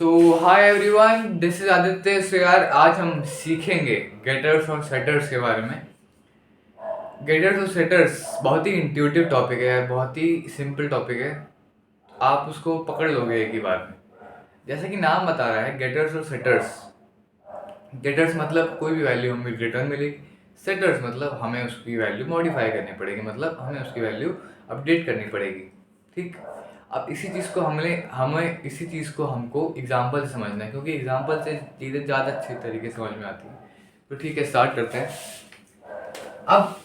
So hi everyone, this is Aditya. So यार, आज हम सीखेंगे गेटर्स और सेटर्स के बारे में। गेटर्स और सेटर्स बहुत ही इंट्यूटिव टॉपिक है यार, बहुत ही सिंपल टॉपिक है। आप उसको पकड़ लोगे एक ही बार में। जैसे कि नाम बता रहा है, गेटर्स और सेटर्स। गेटर्स मतलब कोई भी वैल्यू हमें रिटर्न मिलेगी। सेटर्स मतलब हमें उसकी वैल्यू मॉडिफाई करनी पड़ेगी, मतलब हमें उसकी वैल्यू अपडेट करनी पड़ेगी। ठीक। अब इसी चीज़ को हमको एग्जाम्पल से समझना है, क्योंकि एग्जाम्पल से चीज़ें ज़्यादा अच्छे तरीके से समझ में आती है। तो ठीक है, स्टार्ट करते हैं। अब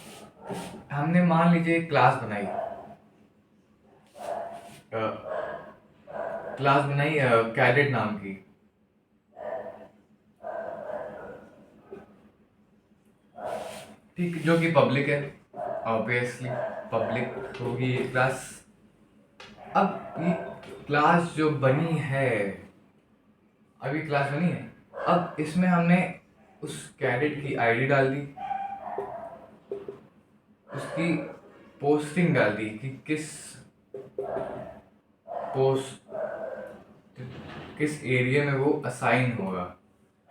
हमने मान लीजिए एक क्लास बनाई कैडेट नाम की। ठीक, जो कि पब्लिक है। ऑब्वियसली पब्लिक होगी ये क्लास। अब ये क्लास जो बनी है, अभी क्लास बनी है। अब इसमें हमने उस कैडेट की आईडी डाल दी, उसकी पोस्टिंग डाल दी कि पोस्ट किस एरिया में वो असाइन होगा।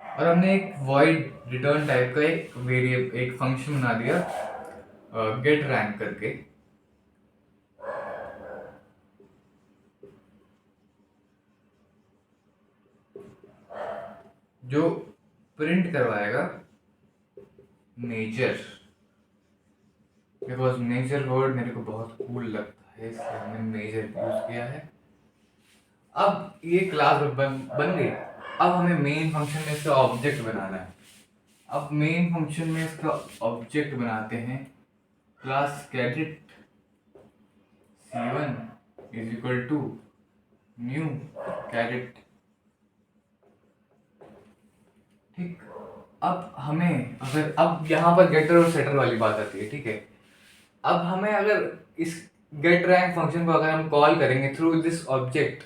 और हमने एक वॉइड रिटर्न टाइप का एक फंक्शन बना दिया गेट रैंक करके, जो प्रिंट करवाएगा मेजर। बिकॉज मेजर वर्ड मेरे को बहुत कूल लगता है, इसलिए हमने मेजर यूज किया है। अब ये क्लास बन गई। अब हमें मेन फंक्शन में इसका ऑब्जेक्ट बनाना है। अब मेन फंक्शन में इसका ऑब्जेक्ट बनाते हैं class cadet C1 is equal to new cadet. ठीक। अब यहाँ पर गेटर और सेटर वाली बात आती है। ठीक है। अब हमें अगर इस गेट रैंक फंक्शन को अगर हम कॉल करेंगे थ्रू दिस ऑब्जेक्ट,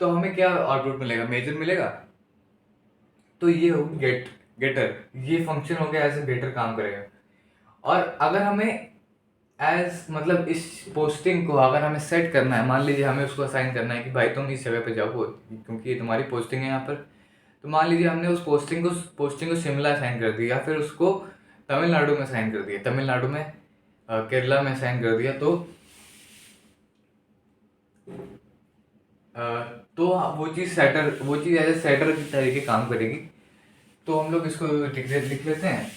तो हमें क्या आउटपुट मिलेगा? मेजर मिलेगा। तो ये हो गेटर, ये फंक्शन हो गया, एज ए गेटर काम करेगा। और अगर हमें एज मतलब इस पोस्टिंग को अगर हमें सेट करना है, मान लीजिए हमें उसको असाइन करना है कि भाई तुम इस जगह पे जाओ, क्योंकि ये तुम्हारी पोस्टिंग है यहाँ पर। तो मान लीजिए हमने उस पोस्टिंग को शिमला असाइन कर दिया, फिर उसको तमिलनाडु में असाइन कर दिया, तमिलनाडु में केरला में असाइन कर दिया। अ, तो वो चीज़ एज ए सेटर की तरीके काम करेगी। तो हम लोग इसको लिख लेते हैं।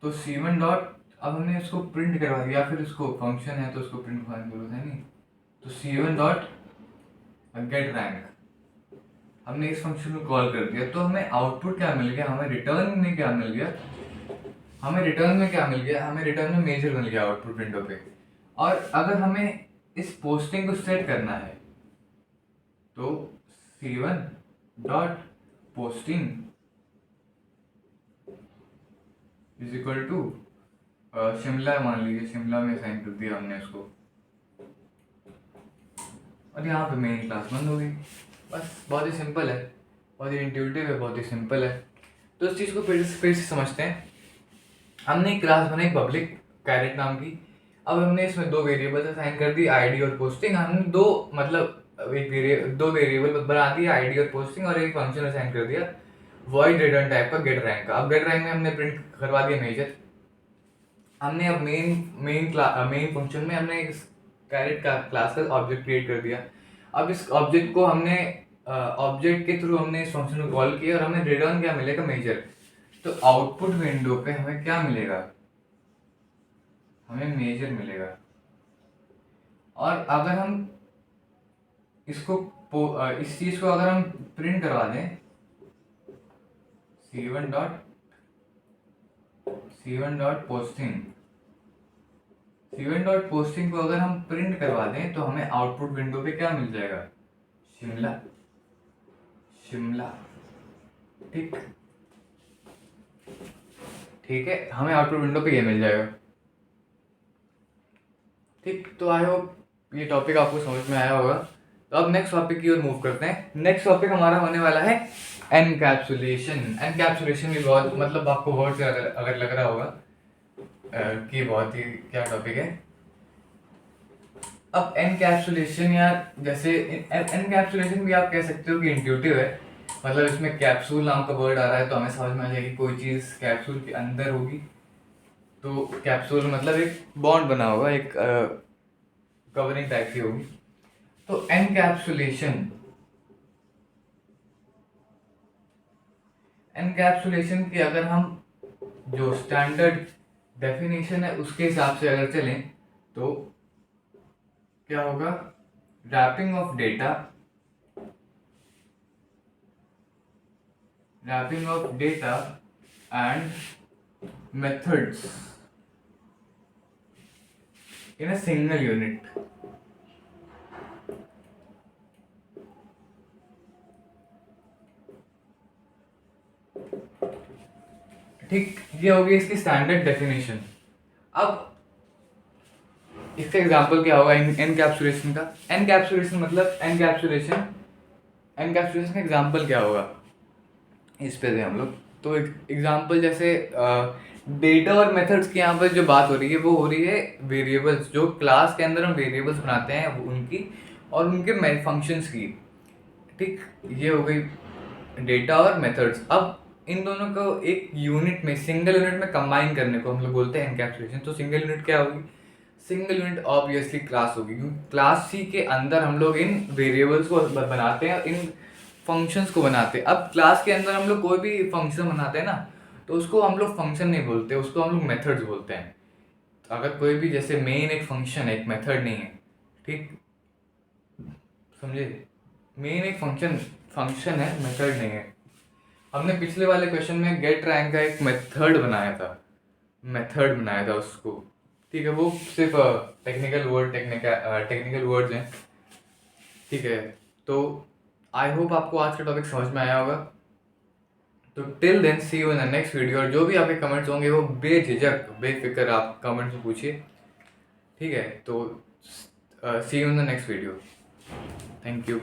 तो C1 डॉट, अब हमने इसको प्रिंट करवा दिया, फिर उसको फंक्शन है तो उसको प्रिंट करने की जरूरत है नहीं। तो C1 डॉट गेट रैंक, हमने इस फंक्शन को कॉल कर दिया। तो हमें आउटपुट क्या मिल गया? हमें रिटर्न में क्या मिल गया? हमें रिटर्न में मेजर मिल गया आउटपुट विंडो पे। और अगर हमें इस पोस्टिंग को सेट करना है, तो C1 dot posting is equal to Shimla, मान लीजिए शिमला में असाइन कर दिया हमने उसको। और यहाँ पे मेन क्लास बंद हो गई। बस बहुत ही सिंपल है, बहुत ही इंट्यूटिव है, बहुत ही सिंपल है। तो इस चीज़ को फिर से समझते हैं। हमने एक क्लास बनाई पब्लिक कैरेट नाम की। अब हमने इसमें दो वेरिएबल असाइन कर दी, आईडी और पोस्टिंग। हमने दो वेरिएबल बना दिया, आईडी और पोस्टिंग, और एक फंक्शन असाइन कर दिया वॉइड रिटर्न टाइप का गेट रैंक का। अब गेट रैंक में हमने प्रिंट करवा दिया मेजर। हमने अब मेन फंक्शन में हमने इस कैरेट का क्लास का ऑब्जेक्ट क्रिएट कर दिया। अब इस ऑब्जेक्ट को हमने ऑब्जेक्ट के थ्रू हमने इस फंक्शन को कॉल किया, और हमें रिटर्न क्या मिलेगा? मेजर। तो आउटपुट विंडो पे हमें क्या मिलेगा? हमें मेजर मिलेगा। और अगर हम इस चीज को अगर हम प्रिंट करवा दें, C1 dot posting, C1 dot posting को अगर हम प्रिंट करवा दें, तो हमें आउटपुट विंडो पे क्या मिल जाएगा? शिमला, शिमला। ठीक। ठीक है, हमें आउटपुट विंडो पे ये मिल जाएगा। ठीक। तो आई होप ये टॉपिक आपको समझ में आया होगा। तो अब नेक्स्ट टॉपिक की ओर मूव करते हैं। नेक्स्ट टॉपिक हमारा होने वाला है एनकैप्सुलेशन। एनकैप्सुलेशन भी बहुत, मतलब आपको वर्ड से अगर लग रहा होगा कि बहुत ही क्या टॉपिक है। अब एनकैप्सुलेशन, या जैसे एनकैप्सुलेशन भी आप कह सकते हो कि इंट्यूटिव है। मतलब इसमें कैप्सूल नाम का वर्ड आ रहा है तो हमें समझ में आ जाएगी कोई चीज़ कैप्सूल के अंदर होगी। तो कैप्सूल मतलब एक बॉन्ड बना होगा, एक कवरिंग टाइप की होगी। तो एनकैप्सुलेशन, एनकैप्सुलेशन की अगर हम जो स्टैंडर्ड डेफिनेशन है उसके हिसाब से अगर चलें तो क्या होगा, wrapping of data, wrapping of data and methods in a single unit। ठीक, ये होगी इसकी स्टैंडर्ड डेफिनेशन। अब इसका एग्जांपल क्या होगा एनकैप्सुलेशन का? एनकैप्सुलेशन मतलब एनकैप्सुलेशन, एनकैप्सुलेशन का एग्जांपल क्या होगा इस पे थे हम लोग। तो एग्जांपल जैसे डेटा और मेथड्स की यहाँ पर जो बात हो रही है वो हो रही है वेरिएबल्स, जो क्लास के अंदर हम वेरिएबल्स बनाते हैं उनकी और उनके फंक्शंस की। ठीक, ये हो गई डेटा और मेथड्स। अब इन दोनों को एक यूनिट में, सिंगल यूनिट में कंबाइन करने को हम लोग बोलते हैं एनकैप्सुलेशन। तो सिंगल यूनिट क्या होगी? सिंगल यूनिट ऑब्वियसली क्लास होगी, क्योंकि क्लास सी के अंदर हम लोग इन वेरिएबल्स को बनाते हैं, इन फंक्शंस को बनाते हैं। अब क्लास के अंदर हम लोग कोई भी फंक्शन बनाते हैं ना, तो उसको हम लोग फंक्शन नहीं बोलते, उसको हम लोग मेथड्स बोलते हैं। तो अगर कोई भी जैसे मेन एक फंक्शन है, एक मेथड नहीं है, ठीक, समझे? मेन एक फंक्शन फंक्शन है, मेथड नहीं है। हमने पिछले वाले क्वेश्चन में गेट रैंक का एक मेथड बनाया था, मेथड बनाया था उसको, ठीक है। वो सिर्फ टेक्निकल वर्ड्स हैं, ठीक है। तो आई होप आपको आज का टॉपिक समझ में आया होगा। तो till then see you in the next video. और जो भी आपके कमेंट्स होंगे वो बेझिझक बेफिक्र आप कमेंट्स में पूछिए, ठीक है। तो see you in the next video. Thank you.